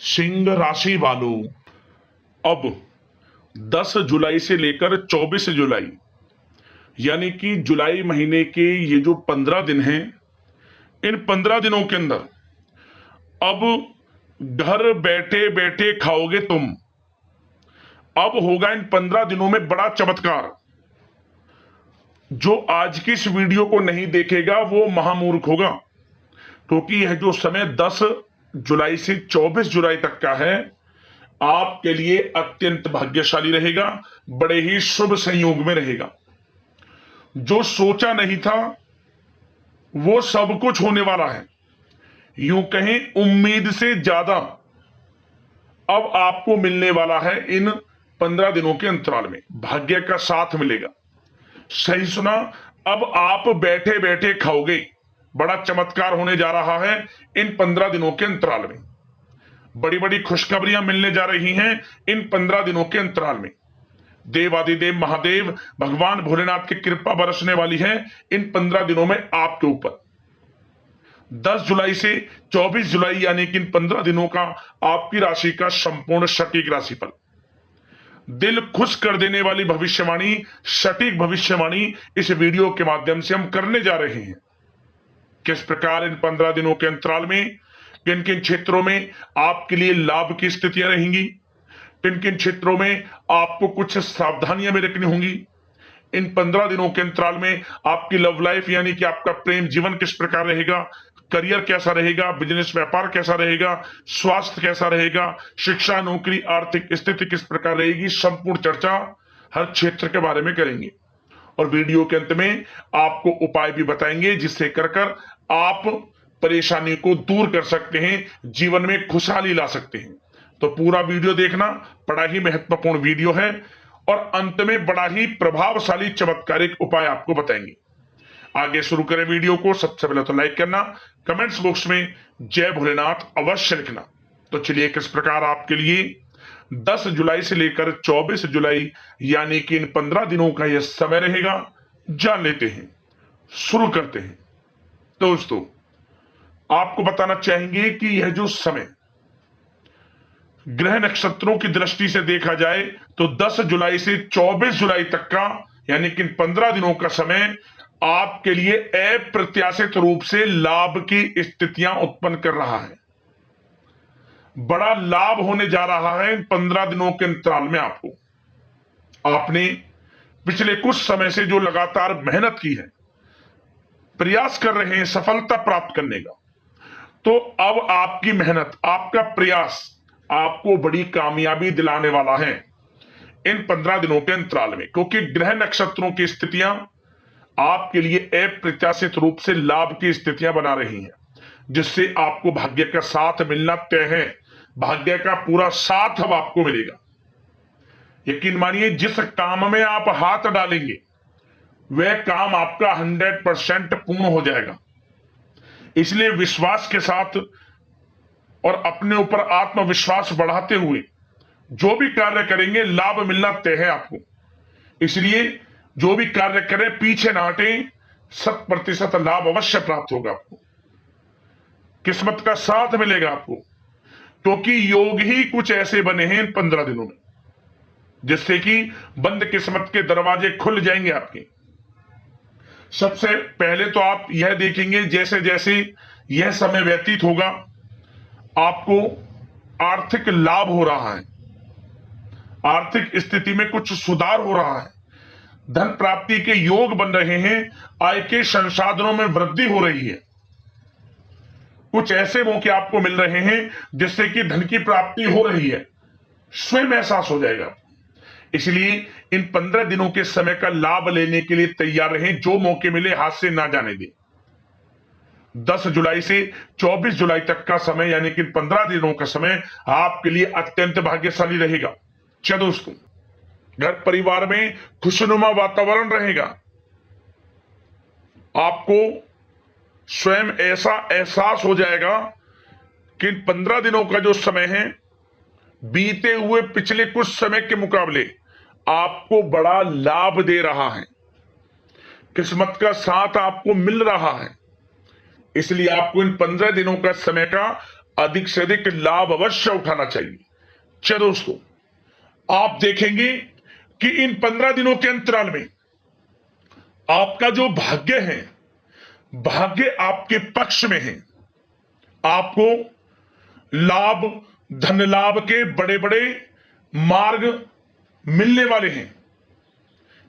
सिंह राशि वालों, अब 10 जुलाई से लेकर 24 जुलाई यानी कि जुलाई महीने के ये जो 15 दिन हैं, इन 15 दिनों के अंदर अब घर बैठे बैठे खाओगे तुम। अब होगा इन 15 दिनों में बड़ा चमत्कार। जो आज की इस वीडियो को नहीं देखेगा वो महामूर्ख होगा, क्योंकि यह जो समय 10 जुलाई से 24 जुलाई तक का है आपके लिए अत्यंत भाग्यशाली रहेगा, बड़े ही शुभ संयोग में रहेगा। जो सोचा नहीं था वो सब कुछ होने वाला है। यूं कहें उम्मीद से ज्यादा अब आपको मिलने वाला है इन 15 दिनों के अंतराल में। भाग्य का साथ मिलेगा। सही सुना, अब आप बैठे बैठे खाओगे। बड़ा चमत्कार होने जा रहा है इन 15 दिनों के अंतराल में। बड़ी बड़ी खुशखबरियां मिलने जा रही हैं इन 15 दिनों के अंतराल में। देवादिदेव महादेव भगवान भोलेनाथ की कृपा बरसने वाली है इन 15 दिनों में आपके ऊपर। 10 जुलाई से 24 जुलाई यानी कि इन 15 दिनों का आपकी राशि का संपूर्ण सटीक राशिफल, दिल खुश कर देने वाली भविष्यवाणी, सटीक भविष्यवाणी इस वीडियो के माध्यम से हम करने जा रहे हैं। किस प्रकार इन 15 दिनों के अंतराल में किन किन क्षेत्रों में आपके लिए लाभ की स्थितियां रहेंगी, किन किन क्षेत्रों में आपको कुछ सावधानियां भी रखनी होंगी। इन 15 दिनों के अंतराल में आपकी लव लाइफ यानी कि आपका प्रेम जीवन किस प्रकार रहेगा, करियर कैसा रहेगा, बिजनेस व्यापार कैसा रहेगा, स्वास्थ्य कैसा रहेगा, शिक्षा नौकरी आर्थिक स्थिति किस प्रकार रहेगी, संपूर्ण चर्चा हर क्षेत्र के बारे में करेंगे। और वीडियो के अंत में आपको उपाय भी बताएंगे जिससे कर आप परेशानी को दूर कर सकते हैं, जीवन में खुशहाली ला सकते हैं। तो पूरा वीडियो देखना, बड़ा ही महत्वपूर्ण वीडियो है और अंत में बड़ा ही प्रभावशाली चमत्कारिक उपाय आपको बताएंगे। आगे शुरू करें वीडियो को। सबसे पहले तो लाइक करना, कमेंट्स बॉक्स में जय भोलेनाथ अवश्य लिखना। तो चलिए किस प्रकार आपके लिए 10 जुलाई से लेकर 24 जुलाई यानी कि इन 15 दिनों का यह समय रहेगा, जान लेते हैं। शुरू करते हैं। दोस्तों, आपको बताना चाहेंगे कि यह जो समय ग्रह नक्षत्रों की दृष्टि से देखा जाए तो 10 जुलाई से 24 जुलाई तक का यानी कि 15 दिनों का समय आपके लिए अप्रत्याशित रूप से लाभ की स्थितियां उत्पन्न कर रहा है। बड़ा लाभ होने जा रहा है इन 15 दिनों के अंतराल में। आपने पिछले कुछ समय से जो लगातार मेहनत की है, प्रयास कर रहे हैं सफलता प्राप्त करने का, तो अब आपकी मेहनत, आपका प्रयास आपको बड़ी कामयाबी दिलाने वाला है इन 15 दिनों के अंतराल में, क्योंकि ग्रह नक्षत्रों की स्थितियां आपके लिए अप्रत्याशित रूप से लाभ की स्थितियां बना रही हैं, जिससे आपको भाग्य का साथ मिलना तय है। भाग्य का पूरा साथ अब आपको मिलेगा। यकीन मानिए, जिस काम में आप हाथ डालेंगे वह काम आपका 100% पूर्ण हो जाएगा। इसलिए विश्वास के साथ और अपने ऊपर आत्मविश्वास बढ़ाते हुए जो भी कार्य करेंगे लाभ मिलना तय है आपको। इसलिए जो भी कार्य करें पीछे ना हटें, 100% लाभ अवश्य प्राप्त होगा आपको। किस्मत का साथ मिलेगा आपको, क्योंकि योग ही कुछ ऐसे बने हैं इन 15 दिनों में जिससे कि बंद किस्मत के दरवाजे खुल जाएंगे आपके। सबसे पहले तो आप यह देखेंगे जैसे जैसे यह समय व्यतीत होगा आपको आर्थिक लाभ हो रहा है, आर्थिक स्थिति में कुछ सुधार हो रहा है, धन प्राप्ति के योग बन रहे हैं, आय के संसाधनों में वृद्धि हो रही है। कुछ ऐसे मौके आपको मिल रहे हैं जिससे कि धन की प्राप्ति हो रही है, स्वयं एहसास हो जाएगा। इसलिए इन 15 दिनों के समय का लाभ लेने के लिए तैयार रहें। जो मौके मिले हाथ से ना जाने दें। 10 जुलाई से 24 जुलाई तक का समय यानी कि 15 दिनों का समय आपके लिए अत्यंत भाग्यशाली रहेगा। क्या दोस्तों, घर परिवार में खुशनुमा वातावरण रहेगा। आपको स्वयं ऐसा एहसास हो जाएगा कि इन 15 दिनों का जो समय है बीते हुए पिछले कुछ समय के मुकाबले आपको बड़ा लाभ दे रहा है। किस्मत का साथ आपको मिल रहा है। इसलिए आपको इन 15 दिनों का समय का अधिक से अधिक लाभ अवश्य उठाना चाहिए। चलो दोस्तों, आप देखेंगे कि इन 15 दिनों के अंतराल में आपका जो भाग्य है, भाग्य आपके पक्ष में है। आपको लाभ, धन लाभ के बड़े बड़े मार्ग मिलने वाले हैं।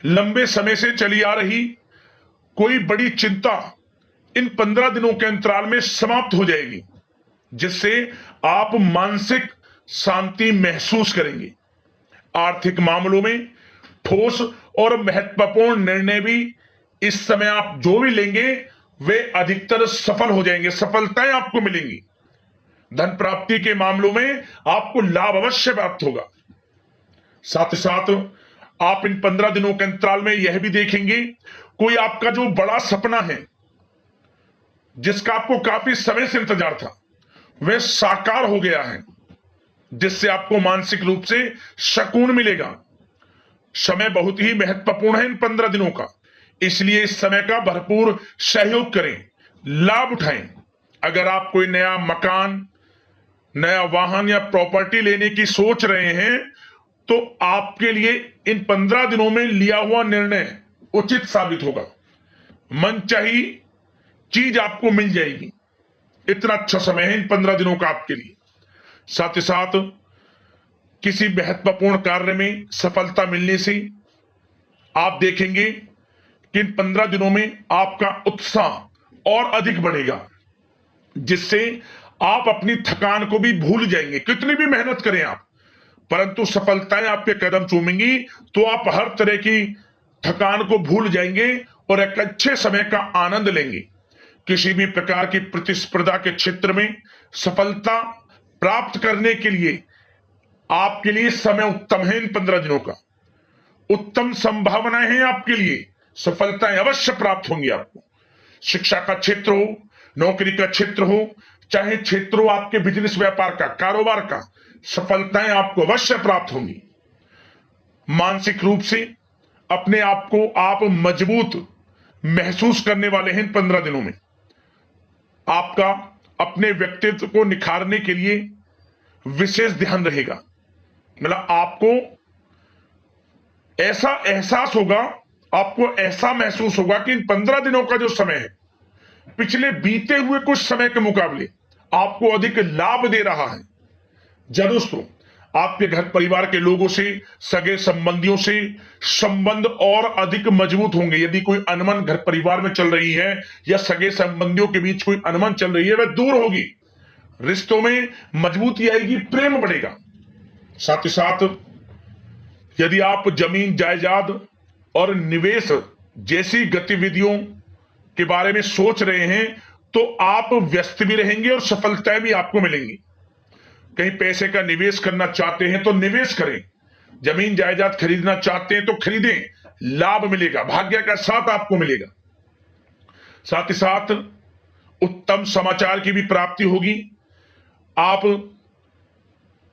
लंबे समय से चली आ रही कोई बड़ी चिंता इन 15 दिनों के अंतराल में समाप्त हो जाएगी, जिससे आप मानसिक शांति महसूस करेंगे। आर्थिक मामलों में ठोस और महत्वपूर्ण निर्णय भी इस समय आप जो भी लेंगे वे अधिकतर सफल हो जाएंगे, सफलताएं आपको मिलेंगी। धन प्राप्ति के मामलों में आपको लाभ अवश्य प्राप्त होगा। साथ ही साथ आप इन 15 दिनों के अंतराल में यह भी देखेंगे, कोई आपका जो बड़ा सपना है, जिसका आपको काफी समय से इंतजार था, वह साकार हो गया है, जिससे आपको मानसिक रूप से सुकून मिलेगा। समय बहुत ही महत्वपूर्ण है इन 15 दिनों का, इसलिए इस समय का भरपूर सहयोग करें, लाभ उठाएं। अगर आप कोई नया मकान, नया वाहन या प्रॉपर्टी लेने की सोच रहे हैं, तो आपके लिए इन 15 दिनों में लिया हुआ निर्णय उचित साबित होगा। मनचाही चीज आपको मिल जाएगी। इतना अच्छा समय है इन 15 दिनों का आपके लिए। साथ ही साथ किसी महत्वपूर्ण कार्य में सफलता मिलने से आप देखेंगे कि इन 15 दिनों में आपका उत्साह और अधिक बढ़ेगा, जिससे आप अपनी थकान को भी भूल जाएंगे। कितनी भी मेहनत करें आप, परंतु सफलताएं आपके कदम चूमेंगी तो आप हर तरह की थकान को भूल जाएंगे और एक अच्छे समय का आनंद लेंगे। किसी भी प्रकार की प्रतिस्पर्धा के क्षेत्र में सफलता प्राप्त करने के लिए आपके लिए समय उत्तम है। इन 15 दिनों का उत्तम संभावनाएं हैं आपके लिए, सफलताएं अवश्य प्राप्त होंगी आपको। शिक्षा का क्षेत्र हो, नौकरी का क्षेत्र हो, चाहे क्षेत्र हो आपके बिजनेस व्यापार का, कारोबार का, सफलताएं आपको अवश्य प्राप्त होंगी। मानसिक रूप से अपने आप को आप मजबूत महसूस करने वाले हैं इन 15 दिनों में। आपका अपने व्यक्तित्व को निखारने के लिए विशेष ध्यान रहेगा। मतलब आपको ऐसा एहसास होगा, आपको ऐसा महसूस होगा कि इन 15 दिनों का जो समय है, पिछले बीते हुए कुछ समय के मुकाबले आपको अधिक लाभ दे रहा है। जरूर दोस्तों, आपके घर परिवार के लोगों से, सगे संबंधियों से संबंध और अधिक मजबूत होंगे। यदि कोई अनबन घर परिवार में चल रही है या सगे संबंधियों के बीच कोई अनबन चल रही है, वह दूर होगी। रिश्तों में मजबूती आएगी, प्रेम बढ़ेगा। साथ ही साथ यदि आप जमीन जायदाद और निवेश जैसी गतिविधियों के बारे में सोच रहे हैं, तो आप व्यस्त भी रहेंगे और सफलताएं भी आपको मिलेंगी। कहीं पैसे का निवेश करना चाहते हैं तो निवेश करें, जमीन जायदाद खरीदना चाहते हैं तो खरीदें, लाभ मिलेगा, भाग्य का साथ आपको मिलेगा। साथ ही साथ उत्तम समाचार की भी प्राप्ति होगी। आप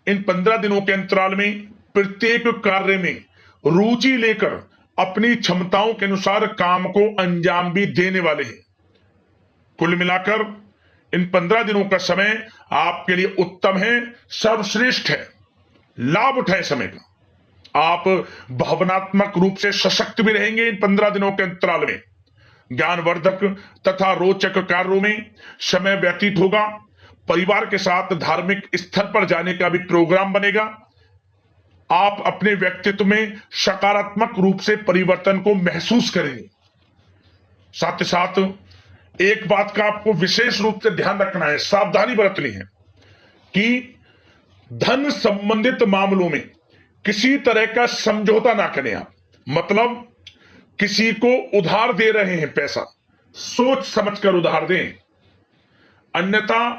इन 15 दिनों के अंतराल में प्रत्येक कार्य में रुचि लेकर अपनी क्षमताओं के अनुसार काम को अंजाम भी देने वाले हैं। कुल मिलाकर इन 15 दिनों का समय आपके लिए उत्तम है, सर्वश्रेष्ठ है। लाभ उठाएं समय का। आप भावनात्मक रूप से सशक्त भी रहेंगे इन 15 दिनों के अंतराल में। ज्ञानवर्धक तथा रोचक कार्यों में समय व्यतीत होगा। परिवार के साथ धार्मिक स्थल पर जाने का भी प्रोग्राम बनेगा। आप अपने व्यक्तित्व में सकारात्मक रूप से परिवर्तन को महसूस करेंगे। साथ ही साथ एक बात का आपको विशेष रूप से ध्यान रखना है, सावधानी बरतनी है कि धन संबंधित मामलों में किसी तरह का समझौता ना करें आप। मतलब किसी को उधार दे रहे हैं पैसा, सोच समझकर उधार दें, अन्यथा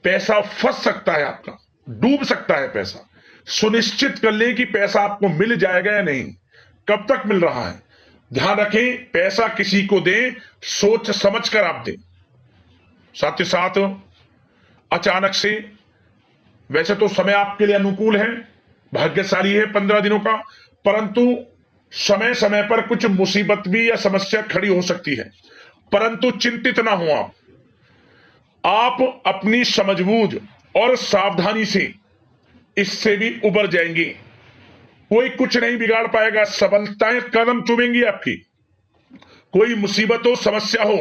पैसा फंस सकता है, आपका डूब सकता है पैसा। सुनिश्चित कर लें कि पैसा आपको मिल जाएगा या नहीं, कब तक मिल रहा है। ध्यान रखें, पैसा किसी को दें, सोच समझकर आप दें। साथ ही साथ अचानक से, वैसे तो समय आपके लिए अनुकूल है, भाग्यशाली है 15 दिनों का, परंतु समय समय पर कुछ मुसीबत भी या समस्या खड़ी हो सकती है। परंतु चिंतित ना हो आप अपनी समझबूझ और सावधानी से इससे भी उबर जाएंगे। कोई कुछ नहीं बिगाड़ पाएगा, सफलताएं कदम चूमेंगी आपकी। कोई मुसीबत हो, समस्या हो,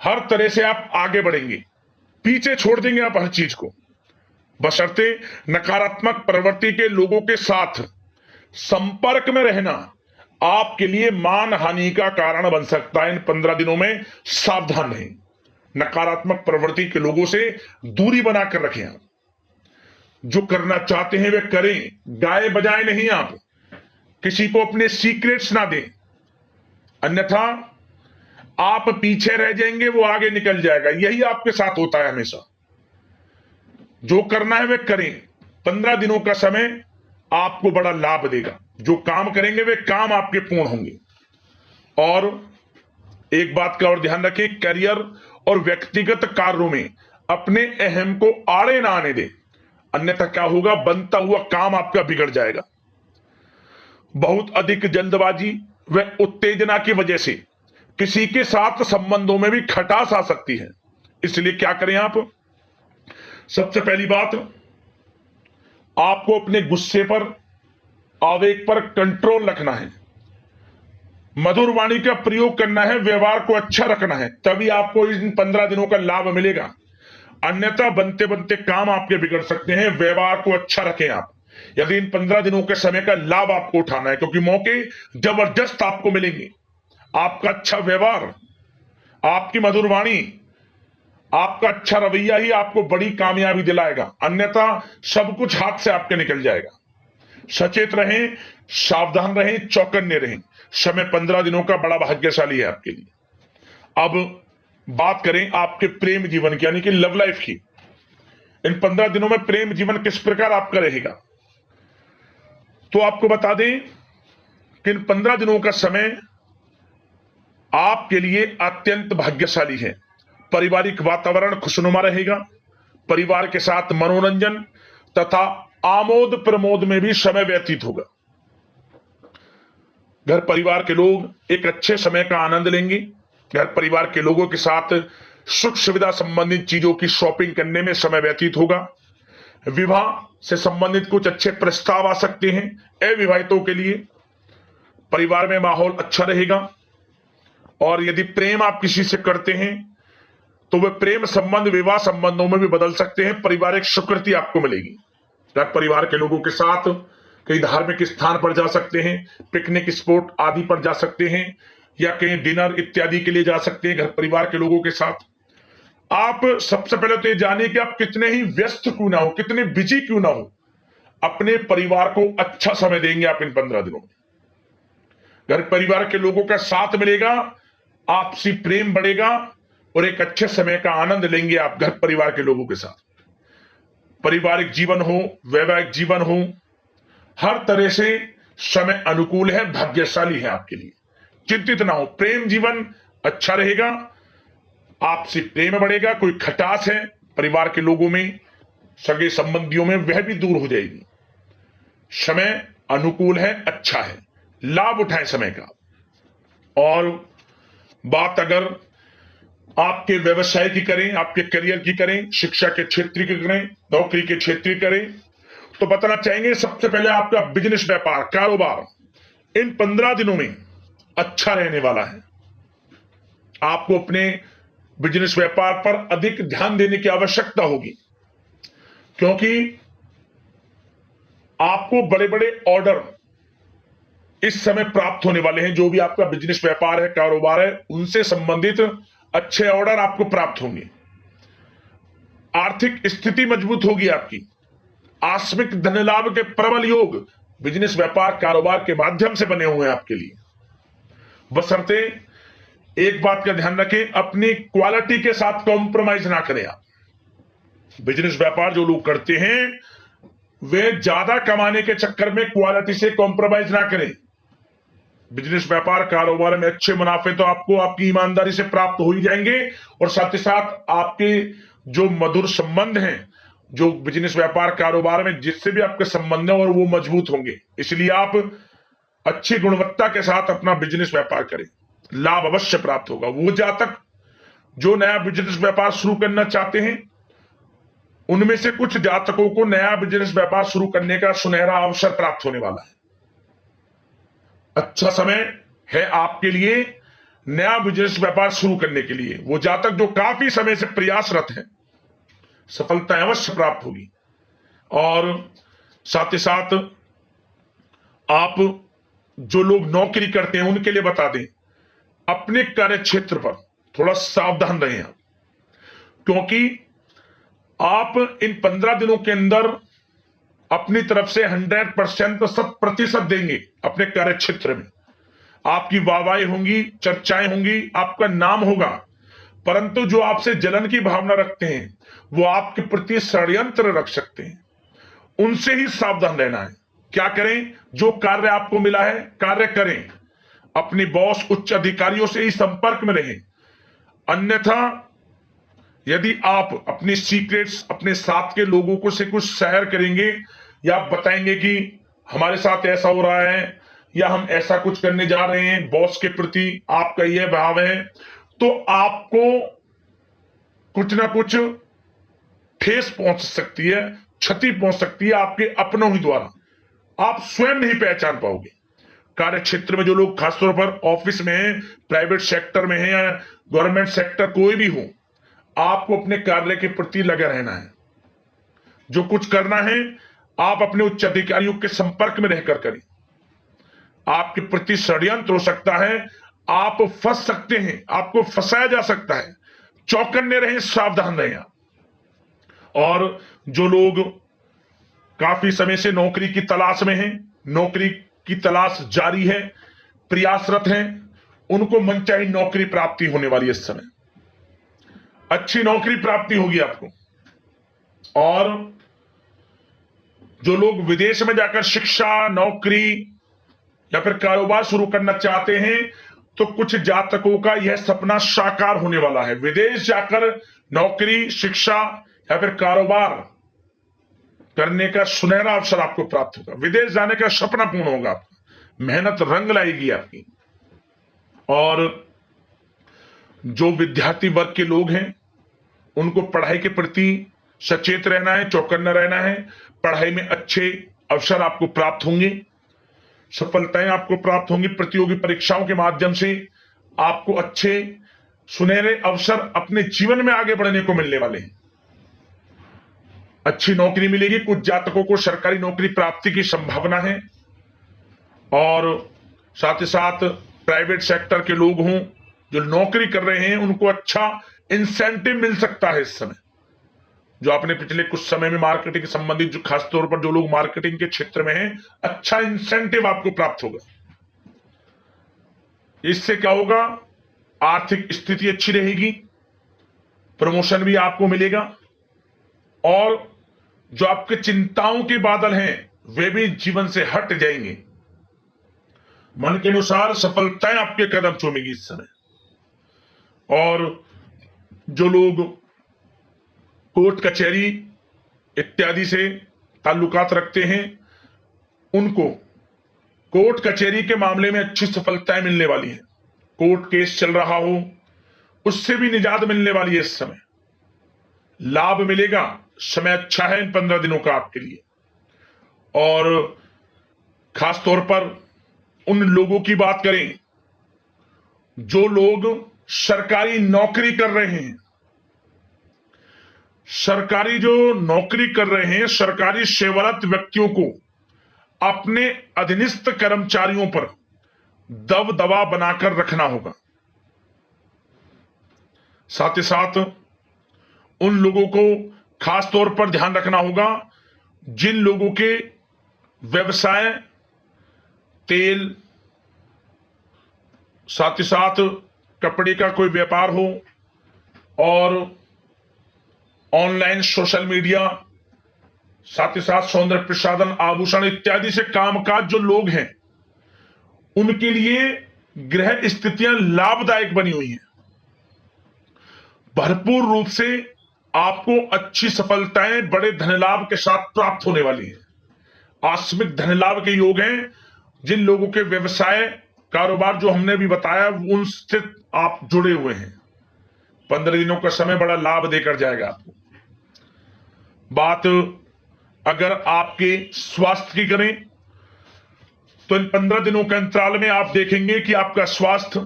हर तरह से आप आगे बढ़ेंगे, पीछे छोड़ देंगे आप हर चीज को। बशर्ते नकारात्मक प्रवृत्ति के लोगों के साथ संपर्क में रहना आपके लिए मान हानि का कारण बन सकता है। इन 15 दिनों में सावधान रहें, नकारात्मक प्रवृत्ति के लोगों से दूरी बनाकर रखें। आप जो करना चाहते हैं वे करें, गाए बजाए नहीं। आप किसी को अपने सीक्रेट्स ना दें, अन्यथा आप पीछे रह जाएंगे, वो आगे निकल जाएगा। यही आपके साथ होता है हमेशा। जो करना है वे करें। 15 दिनों का समय आपको बड़ा लाभ देगा। जो काम करेंगे वे काम आपके पूर्ण होंगे। और एक बात का और ध्यान रखें, करियर और व्यक्तिगत कार्यों में अपने अहम को आड़े ना आने दें, अन्यथा क्या होगा, बनता हुआ काम आपका बिगड़ जाएगा। बहुत अधिक जल्दबाजी व उत्तेजना की वजह से किसी के साथ संबंधों में भी खटास आ सकती है। इसलिए क्या करें आप, सबसे पहली बात, आपको अपने गुस्से पर, आवेग पर कंट्रोल रखना है। मधुर वाणी का प्रयोग करना है, व्यवहार को अच्छा रखना है, तभी आपको इन 15 दिनों का लाभ मिलेगा। अन्यथा बनते बनते काम आपके बिगड़ सकते हैं। व्यवहार को अच्छा रखें आप, यदि इन 15 दिनों के समय का लाभ आपको उठाना है, क्योंकि मौके जबरदस्त आपको मिलेंगे। आपका अच्छा व्यवहार, आपकी मधुर वाणी, आपका अच्छा रवैया ही आपको बड़ी कामयाबी दिलाएगा, अन्यथा सब कुछ हाथ से आपके निकल जाएगा। सचेत रहें, सावधान रहें, चौकन्ने रहें। समय 15 दिनों का बड़ा भाग्यशाली है आपके लिए। अब बात करें आपके प्रेम जीवन की, यानी कि लव लाइफ की। इन 15 दिनों में प्रेम जीवन किस प्रकार आपका रहेगा, तो आपको बता दें कि इन 15 दिनों का समय आपके लिए अत्यंत भाग्यशाली है। पारिवारिक वातावरण खुशनुमा रहेगा। परिवार के साथ मनोरंजन तथा आमोद प्रमोद में भी समय व्यतीत होगा। घर परिवार के लोग एक अच्छे समय का आनंद लेंगे। घर परिवार के लोगों के साथ सुख सुविधा संबंधित चीजों की शॉपिंग करने में समय व्यतीत होगा। विवाह से संबंधित कुछ अच्छे प्रस्ताव आ सकते हैं अविवाहितों के लिए। परिवार में माहौल अच्छा रहेगा। और यदि प्रेम आप किसी से करते हैं तो वह प्रेम संबंध विवाह संबंधों में भी बदल सकते हैं। पारिवारिक स्वीकृति आपको मिलेगी। घर परिवार के लोगों के साथ कई धार्मिक स्थान पर जा सकते हैं, पिकनिक स्पॉट आदि पर जा सकते हैं, या कहीं डिनर इत्यादि के लिए जा सकते हैं घर परिवार के लोगों के साथ। आप सबसे पहले तो ये जानिए कि आप कितने ही व्यस्त क्यों ना हो, कितने बिजी क्यों ना हो, अपने परिवार को अच्छा समय देंगे आप इन 15 दिनों में। घर परिवार के लोगों का साथ मिलेगा, आपसी प्रेम बढ़ेगा और एक अच्छे समय का आनंद लेंगे आप घर परिवार के लोगों के साथ। पारिवारिक जीवन हो, वैवाहिक जीवन हो, हर तरह से समय अनुकूल है, भाग्यशाली है आपके लिए। चिंतित ना हो, प्रेम जीवन अच्छा रहेगा, आपसे प्रेम बढ़ेगा। कोई खटास है परिवार के लोगों में, सगे संबंधियों में, वह भी दूर हो जाएगी। समय अनुकूल है, अच्छा है, लाभ उठाएं समय का। और बात अगर आपके व्यवसाय की करें, आपके करियर की करें, शिक्षा के क्षेत्र की करें, नौकरी के क्षेत्र की करें, तो बताना चाहेंगे सबसे पहले आपका बिजनेस, व्यापार, कारोबार इन 15 दिनों में अच्छा रहने वाला है। आपको अपने बिजनेस व्यापार पर अधिक ध्यान देने की आवश्यकता होगी, क्योंकि आपको बड़े बड़े ऑर्डर इस समय प्राप्त होने वाले हैं। जो भी आपका बिजनेस व्यापार है, कारोबार है, उनसे संबंधित अच्छे ऑर्डर आपको प्राप्त होंगे। आर्थिक स्थिति मजबूत होगी आपकी। आकस्मिक धन लाभ के प्रबल योग बिजनेस व्यापार कारोबार के माध्यम से बने हुए हैं आपके लिए। बशर्ते एक बात का ध्यान रखें, अपनी क्वालिटी के साथ कॉम्प्रोमाइज ना करें आप। बिजनेस व्यापार जो लोग करते हैं वे ज्यादा कमाने के चक्कर में क्वालिटी से कॉम्प्रोमाइज ना करें। बिजनेस व्यापार कारोबार में अच्छे मुनाफे तो आपको आपकी ईमानदारी से प्राप्त हो ही जाएंगे, और साथ ही साथ आपके जो मधुर संबंध हैं, जो बिजनेस व्यापार कारोबार में जिससे भी आपके संबंध है, और वो मजबूत होंगे। इसलिए आप अच्छी गुणवत्ता के साथ अपना बिजनेस व्यापार करें, लाभ अवश्य प्राप्त होगा। वो जातक जो नया बिजनेस व्यापार शुरू करना चाहते हैं उनमें से कुछ जातकों को नया बिजनेस व्यापार शुरू करने का सुनहरा अवसर प्राप्त होने वाला है। अच्छा समय है आपके लिए नया बिजनेस व्यापार शुरू करने के लिए। वो जातक जो काफी समय से प्रयासरत हैं, सफलता अवश्य प्राप्त होगी। और साथ ही साथ आप जो लोग नौकरी करते हैं उनके लिए बता दें, अपने कार्य क्षेत्र पर थोड़ा सावधान रहें आप, क्योंकि आप इन 15 दिनों के अंदर अपनी तरफ से 100% 100% देंगे अपने कार्य क्षेत्र में। आपकी वाहवाही होंगी, चर्चाएं होंगी, आपका नाम होगा, परंतु जो आपसे जलन की भावना रखते हैं वो आपके प्रति षड्यंत्र रख सकते हैं, उनसे ही सावधान रहना है। क्या करें? जो कार्य आपको मिला है कार्य करें, अपनी बॉस उच्च अधिकारियों से ही संपर्क में रहें। अन्यथा यदि आप अपनी सीक्रेट्स अपने साथ के लोगों को से कुछ शेयर करेंगे या बताएंगे कि हमारे साथ ऐसा हो रहा है या हम ऐसा कुछ करने जा रहे हैं, बॉस के प्रति आपका यह भाव है, तो आपको कुछ ना कुछ ठेस पहुंच सकती है, क्षति पहुंच सकती है आपके अपनों ही द्वारा। आप स्वयं नहीं पहचान पाओगे। कार्य क्षेत्र में जो लोग खासतौर पर ऑफिस में हैं, प्राइवेट सेक्टर में हैं या गवर्नमेंट सेक्टर कोई भी हो, आपको अपने कार्य के प्रति लगे रहना है। जो कुछ करना है आप अपने उच्च अधिकारियों के संपर्क में रहकर करें। आपके प्रति षड्यंत्र हो सकता है, आप फंस सकते हैं, आपको फंसाया जा सकता है। चौकन्ने रहें, सावधान रहें आप। और जो लोग काफी समय से नौकरी की तलाश में हैं, नौकरी की तलाश जारी है, प्रयासरत हैं, उनको मनचाही नौकरी प्राप्ति होने वाली है। इस समय अच्छी नौकरी प्राप्ति होगी आपको। और जो लोग विदेश में जाकर शिक्षा, नौकरी या फिर कारोबार शुरू करना चाहते हैं, तो कुछ जातकों का यह सपना साकार होने वाला है। विदेश जाकर नौकरी, शिक्षा या फिर कारोबार करने का सुनहरा अवसर आपको प्राप्त होगा। विदेश जाने का सपना पूर्ण होगा आपका, मेहनत रंग लाएगी आपकी। और जो विद्यार्थी वर्ग के लोग हैं उनको पढ़ाई के प्रति सचेत रहना है, चौकन्ना रहना है। पढ़ाई में अच्छे अवसर आपको प्राप्त होंगे, सफलताएं आपको प्राप्त होंगी। प्रतियोगी परीक्षाओं के माध्यम से आपको अच्छे सुनहरे अवसर अपने जीवन में आगे बढ़ने को मिलने वाले हैं। अच्छी नौकरी मिलेगी। कुछ जातकों को सरकारी नौकरी प्राप्ति की संभावना है। और साथ ही साथ प्राइवेट सेक्टर के लोग हों जो नौकरी कर रहे हैं, उनको अच्छा इंसेंटिव मिल सकता है इस समय। जो आपने पिछले कुछ समय में मार्केटिंग के संबंधित, जो खासतौर पर जो लोग मार्केटिंग के क्षेत्र में हैं, अच्छा इंसेंटिव आपको प्राप्त होगा। इससे क्या होगा? आर्थिक स्थिति अच्छी रहेगी, प्रमोशन भी आपको मिलेगा, और जो आपके चिंताओं के बादल हैं वे भी जीवन से हट जाएंगे। मन के अनुसार सफलताएं आपके कदम चूमेगी इस समय। और जो लोग कोर्ट कचहरी इत्यादि से ताल्लुकात रखते हैं, उनको कोर्ट कचहरी के मामले में अच्छी सफलताएं मिलने वाली हैं। कोर्ट केस चल रहा हो उससे भी निजात मिलने वाली है इस समय। लाभ मिलेगा, समय अच्छा है इन 15 दिनों का आपके लिए। और खास तौर पर उन लोगों की बात करें जो लोग सरकारी नौकरी कर रहे हैं। सरकारी जो नौकरी कर रहे हैं, सरकारी सेवारत व्यक्तियों को अपने अधीनस्थ कर्मचारियों पर दबदबा बनाकर रखना होगा। साथ ही साथ उन लोगों को खास तौर पर ध्यान रखना होगा जिन लोगों के व्यवसाय, तेल, साथ ही साथ कपड़े का कोई व्यापार हो, और ऑनलाइन सोशल मीडिया, साथ ही साथ सौंदर्य प्रसाधन, आभूषण इत्यादि से कामकाज जो लोग हैं, उनके लिए ग्रह स्थितियां लाभदायक बनी हुई हैं। भरपूर रूप से आपको अच्छी सफलताएं बड़े धनलाभ के साथ प्राप्त होने वाली है। आकस्मिक धनलाभ के योग हैं। जिन लोगों के व्यवसाय, कारोबार जो हमने भी बताया, उनसे आप जुड़े हुए हैं, 15 दिनों का समय बड़ा लाभ देकर जाएगा आपको। बात अगर आपके स्वास्थ्य की करें तो इन 15 दिनों के अंतराल में आप देखेंगे कि आपका स्वास्थ्य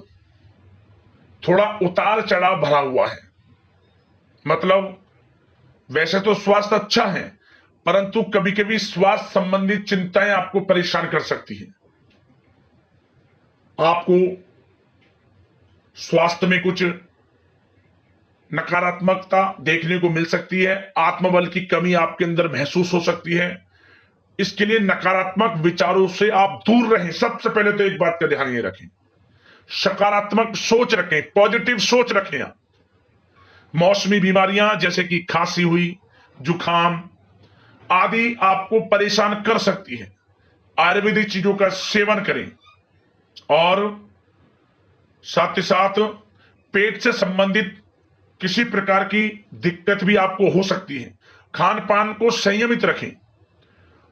थोड़ा उतार चढ़ाव भरा हुआ है। मतलब वैसे तो स्वास्थ्य अच्छा है, परंतु कभी कभी स्वास्थ्य संबंधित चिंताएं आपको परेशान कर सकती हैं। आपको स्वास्थ्य में कुछ नकारात्मकता देखने को मिल सकती है, आत्मबल की कमी आपके अंदर महसूस हो सकती है। इसके लिए नकारात्मक विचारों से आप दूर रहें। सबसे पहले तो एक बात का ध्यान ये रखें, सकारात्मक सोच रखें, पॉजिटिव सोच रखें। आप मौसमी बीमारियां जैसे कि खांसी हुई, जुखाम आदि आपको परेशान कर सकती है। आयुर्वेदिक चीजों का सेवन करें और साथ ही साथ पेट से संबंधित किसी प्रकार की दिक्कत भी आपको हो सकती है। खान पान को संयमित रखें।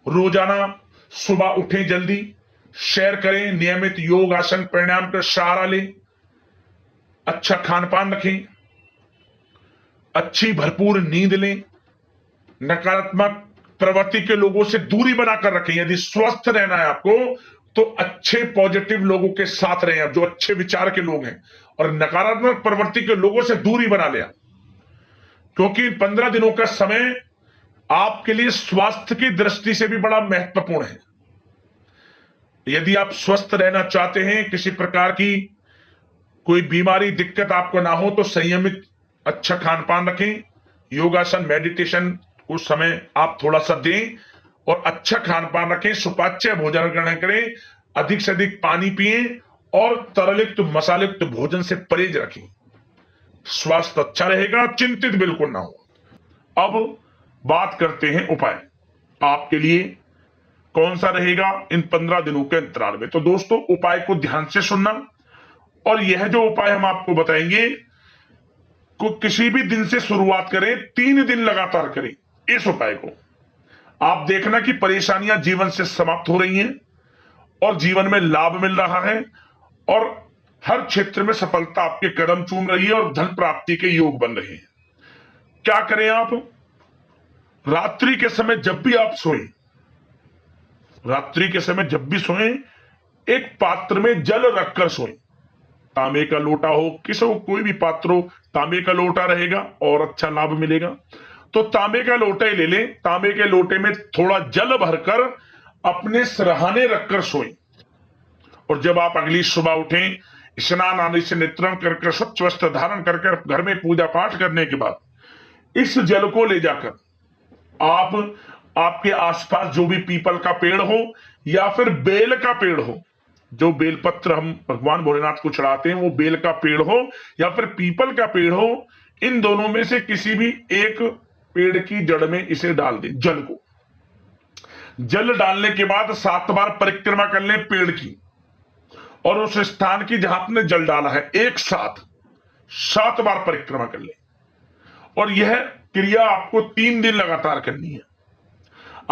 रोजाना सुबह उठें, जल्दी सैर करें, नियमित योग आसन प्राणायाम का सहारा लें, अच्छा खान पान रखें, अच्छी भरपूर नींद लें, नकारात्मक प्रवृत्ति के लोगों से दूरी बनाकर रखें। यदि स्वस्थ रहना है आपको तो अच्छे पॉजिटिव लोगों के साथ रहें, आप जो अच्छे विचार के लोग हैं, और नकारात्मक प्रवृत्ति के लोगों से दूरी बना लिया, क्योंकि 15 दिनों का समय आपके लिए स्वास्थ्य की दृष्टि से भी बड़ा महत्वपूर्ण है। यदि आप स्वस्थ रहना चाहते हैं, किसी प्रकार की कोई बीमारी दिक्कत आपको ना हो, तो संयमित अच्छा खान पान रखें, योगासन मेडिटेशन उस समय आप थोड़ा सा दें और अच्छा खान पान रखें, सुपाच्य भोजन ग्रहण करें, अधिक से अधिक पानी पिएं और तरलयुक्त मसालेयुक्त भोजन से परहेज रखें। स्वास्थ्य अच्छा रहेगा, चिंतित बिल्कुल ना हो। अब बात करते हैं उपाय आपके लिए कौन सा रहेगा इन 15 दिनों के अंतराल में। तो दोस्तों, उपाय को ध्यान से सुनना, और यह जो उपाय हम आपको बताएंगे को किसी भी दिन से शुरुआत करें, 3 दिन लगातार करें इस उपाय को। आप देखना कि परेशानियां जीवन से समाप्त हो रही हैं और जीवन में लाभ मिल रहा है और हर क्षेत्र में सफलता आपके कदम चूम रही है और धन प्राप्ति के योग बन रहे हैं। क्या करें आप? रात्रि के समय जब भी आप सोएं, रात्रि के समय जब भी सोएं, एक पात्र में जल रखकर सोएं। तांबे का लोटा हो, किसी को कोई भी पात्र हो, तांबे का लोटा रहेगा और अच्छा लाभ मिलेगा। तो तांबे का लोटा ही ले लें, तांबे के लोटे में थोड़ा जल भरकर अपने सिरहाने रखकर सोएं। और जब आप अगली सुबह उठें, स्नान आदि से नित्रम करके स्वच्छ वस्त्र धारण करके घर में पूजा पाठ करने के बाद इस जल को ले जाकर आप आपके आसपास जो भी पीपल का पेड़ हो या फिर बेल का पेड़ हो, जो बेलपत्र हम भगवान भोलेनाथ को चढ़ाते हैं, वो बेल का पेड़ हो या फिर पीपल का पेड़ हो, इन दोनों में से किसी भी एक पेड़ की जड़ में इसे डाल दें। जल को, जल डालने के बाद 7 बार परिक्रमा कर लें पेड़ की, और उस स्थान की जहां आपने जल डाला है एक साथ 7 बार परिक्रमा कर लें। और यह क्रिया आपको 3 दिन लगातार करनी है।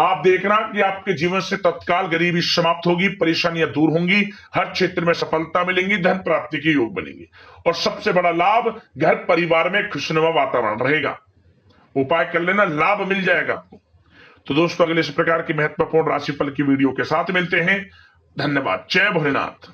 आप देखना कि आपके जीवन से तत्काल गरीबी समाप्त होगी, परेशानियां दूर होंगी, हर क्षेत्र में सफलता मिलेंगी, धन प्राप्ति के योग बनेंगे, और सबसे बड़ा लाभ, घर परिवार में खुशनुमा वातावरण रहेगा। उपाय कर लेना, लाभ मिल जाएगा आपको। तो दोस्तों, अगले इस प्रकार की महत्वपूर्ण राशिफल की वीडियो के साथ मिलते हैं। धन्यवाद। जय भोलेनाथ।